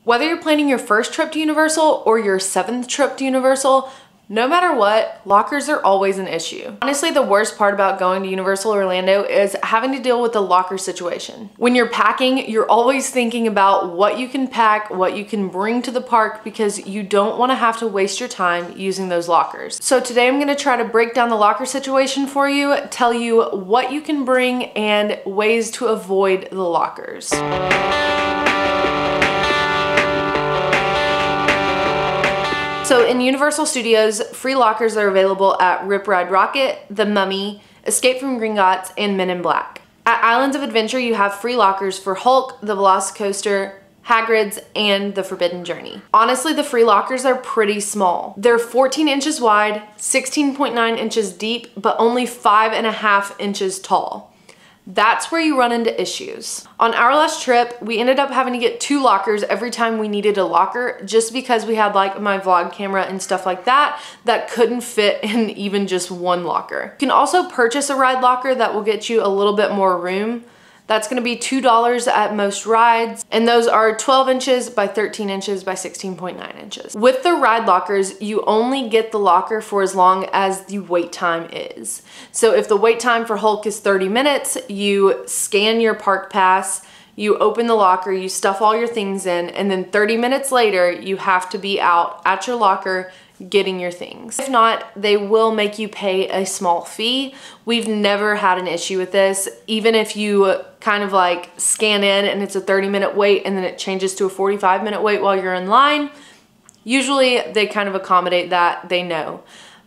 Whether you're planning your first trip to Universal or your 7th trip to Universal, no matter what, lockers are always an issue. Honestly, the worst part about going to Universal Orlando is having to deal with the locker situation. When you're packing, you're always thinking about what you can pack, what you can bring to the park, because you don't want to have to waste your time using those lockers. So today I'm going to try to break down the locker situation for you, tell you what you can bring and ways to avoid the lockers. So in Universal Studios, free lockers are available at Rip Ride Rockit, The Mummy, Escape from Gringotts, and Men in Black. At Islands of Adventure, you have free lockers for Hulk, the Velocicoaster, Hagrid's, and the Forbidden Journey. Honestly, the free lockers are pretty small. They're 14 inches wide, 16.9 inches deep, but only 5.5 inches tall. That's where you run into issues. On our last trip, we ended up having to get 2 lockers every time we needed a locker, just because we had like my vlog camera and stuff like that couldn't fit in even just one locker. You can also purchase a ride locker that will get you a little bit more room. That's gonna be $2 at most rides, and those are 12 inches by 13 inches by 16.9 inches. With the ride lockers, you only get the locker for as long as the wait time is. So if the wait time for Hulk is 30 minutes, you scan your park pass, you open the locker, you stuff all your things in, and then 30 minutes later, you have to be out at your locker getting your things. If not, they will make you pay a small fee. We've never had an issue with this. Even if you kind of like scan in and it's a 30-minute wait and then it changes to a 45-minute wait while you're in line, usually they kind of accommodate that, they know.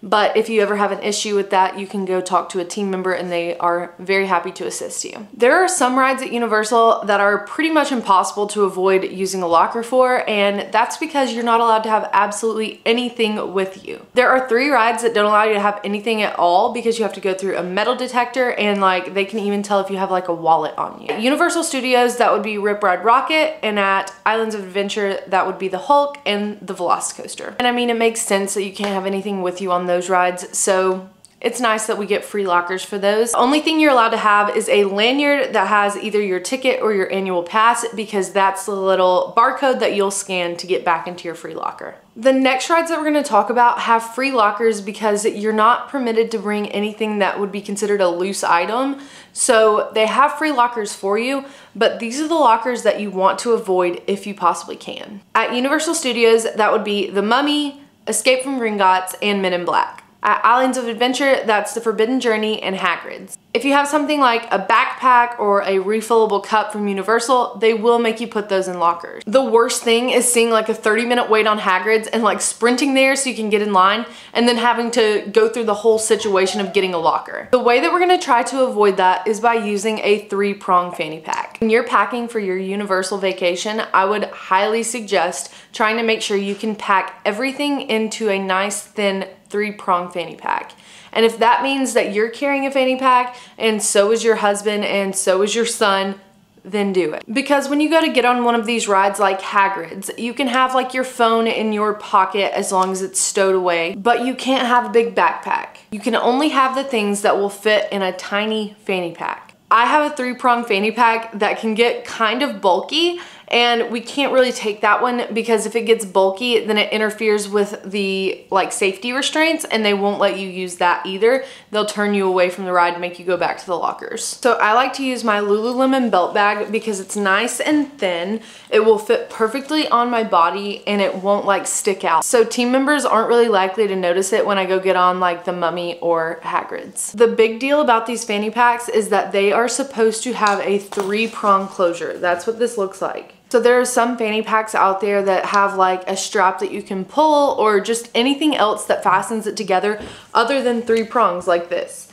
But if you ever have an issue with that, you can go talk to a team member and they are very happy to assist you. There are some rides at Universal that are pretty much impossible to avoid using a locker for, and that's because you're not allowed to have absolutely anything with you. There are 3 rides that don't allow you to have anything at all because you have to go through a metal detector, and like they can even tell if you have like a wallet on you. At Universal Studios, that would be Rip Ride Rockit, and at Islands of Adventure, that would be the Hulk and the Velocicoaster. And I mean, it makes sense that you can't have anything with you on those rides, so it's nice that we get free lockers for those. The only thing you're allowed to have is a lanyard that has either your ticket or your annual pass, because that's the little barcode that you'll scan to get back into your free locker. The next rides that we're going to talk about have free lockers because you're not permitted to bring anything that would be considered a loose item. So they have free lockers for you, but these are the lockers that you want to avoid if you possibly can. At Universal Studios, that would be The Mummy, Escape from Gringotts, and Men in Black. At Islands of Adventure, that's the Forbidden Journey and Hagrid's. If you have something like a backpack or a refillable cup from Universal, they will make you put those in lockers. The worst thing is seeing like a 30-minute wait on Hagrid's and like sprinting there so you can get in line and then having to go through the whole situation of getting a locker. The way that we're gonna try to avoid that is by using a 3-prong fanny pack. When you're packing for your Universal vacation, I would highly suggest trying to make sure you can pack everything into a nice thin 3-prong fanny pack. And if that means that you're carrying a fanny pack and so is your husband and so is your son, then do it. Because when you go to get on one of these rides like Hagrid's, you can have like your phone in your pocket as long as it's stowed away, but you can't have a big backpack. You can only have the things that will fit in a tiny fanny pack. I have a 3-prong fanny pack that can get kind of bulky, and we can't really take that one because if it gets bulky, then it interferes with the like safety restraints and they won't let you use that either. They'll turn you away from the ride and make you go back to the lockers. So I like to use my Lululemon belt bag because it's nice and thin. It will fit perfectly on my body and it won't like stick out. So team members aren't really likely to notice it when I go get on like the Mummy or Hagrid's. The big deal about these fanny packs is that they are supposed to have a 3-prong closure. That's what this looks like. So there are some fanny packs out there that have like a strap that you can pull or just anything else that fastens it together other than 3 prongs like this.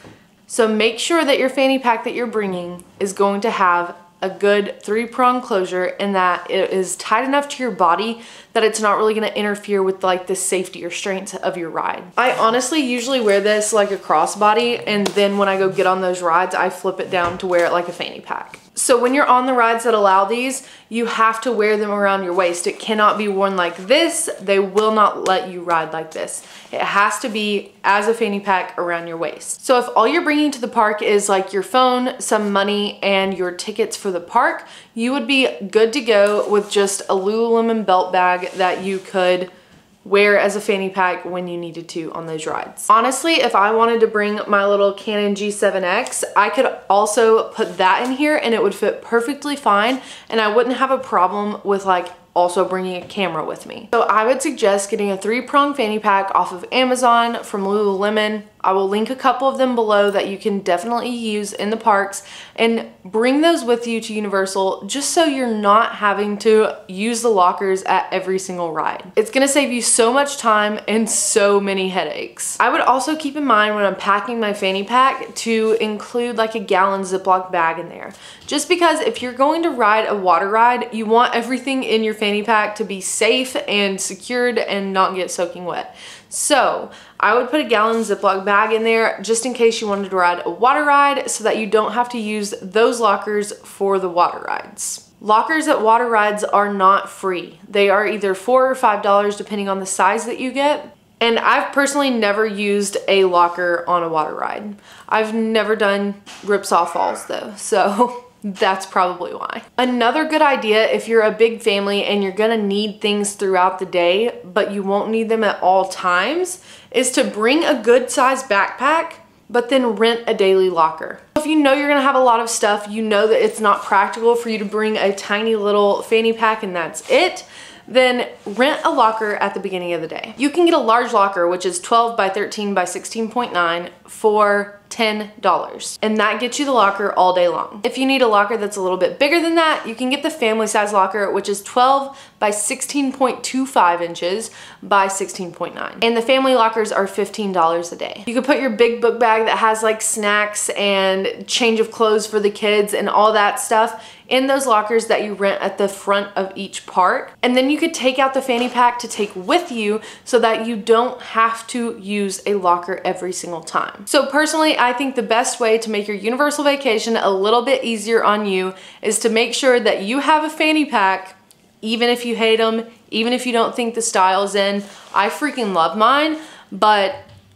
So make sure that your fanny pack that you're bringing is going to have a good 3-prong closure and that it is tight enough to your body that it's not really going to interfere with like the safety restraints of your ride. I honestly usually wear this like a crossbody, and then when I go get on those rides, I flip it down to wear it like a fanny pack. So when you're on the rides that allow these, you have to wear them around your waist. It cannot be worn like this. They will not let you ride like this. It has to be as a fanny pack around your waist. So if all you're bringing to the park is like your phone, some money, and your tickets for the park, you would be good to go with just a Lululemon belt bag that you could wear as a fanny pack when you needed to on those rides. Honestly, if I wanted to bring my little Canon G7X, I could also put that in here and it would fit perfectly fine, and I wouldn't have a problem with like also bringing a camera with me. So I would suggest getting a 3-prong fanny pack off of Amazon from Lululemon. I will link a couple of them below that you can definitely use in the parks, and bring those with you to Universal just so you're not having to use the lockers at every single ride. It's gonna save you so much time and so many headaches. I would also keep in mind when I'm packing my fanny pack to include like a gallon Ziploc bag in there. Just because if you're going to ride a water ride, you want everything in your fanny pack to be safe and secured and not get soaking wet. So I would put a gallon Ziploc bag in there just in case you wanted to ride a water ride, so that you don't have to use those lockers for the water rides. Lockers at water rides are not free. They are either $4 or $5 depending on the size that you get. And I've personally never used a locker on a water ride. I've never done Ripsaw Falls though, so that's probably why. Another good idea if you're a big family and you're gonna need things throughout the day, but you won't need them at all times, is to bring a good sized backpack, but then rent a daily locker. If you know you're gonna have a lot of stuff, you know that it's not practical for you to bring a tiny little fanny pack and that's it, then rent a locker at the beginning of the day. You can get a large locker, which is 12 by 13 by 16.9 for $10, and that gets you the locker all day long. If you need a locker that's a little bit bigger than that, you can get the family size locker, which is 12 by 16.25 inches by 16.9, and the family lockers are $15 a day. You could put your big book bag that has like snacks and change of clothes for the kids and all that stuff in those lockers that you rent at the front of each park, and then you could take out the fanny pack to take with you so that you don't have to use a locker every single time. So personally, I think the best way to make your Universal vacation a little bit easier on you is to make sure that you have a fanny pack, even if you hate them, even if you don't think the style's in. I freaking love mine, but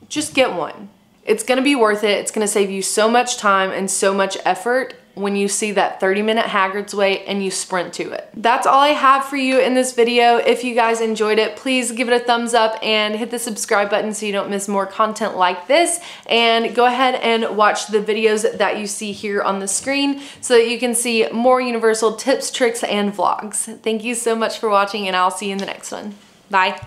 just get one. It's gonna be worth it. It's gonna save you so much time and so much effort when you see that 30-minute Hagrid's Way and you sprint to it. That's all I have for you in this video. If you guys enjoyed it, please give it a thumbs up and hit the subscribe button so you don't miss more content like this. And go ahead and watch the videos that you see here on the screen so that you can see more Universal tips, tricks, and vlogs. Thank you so much for watching, and I'll see you in the next one. Bye.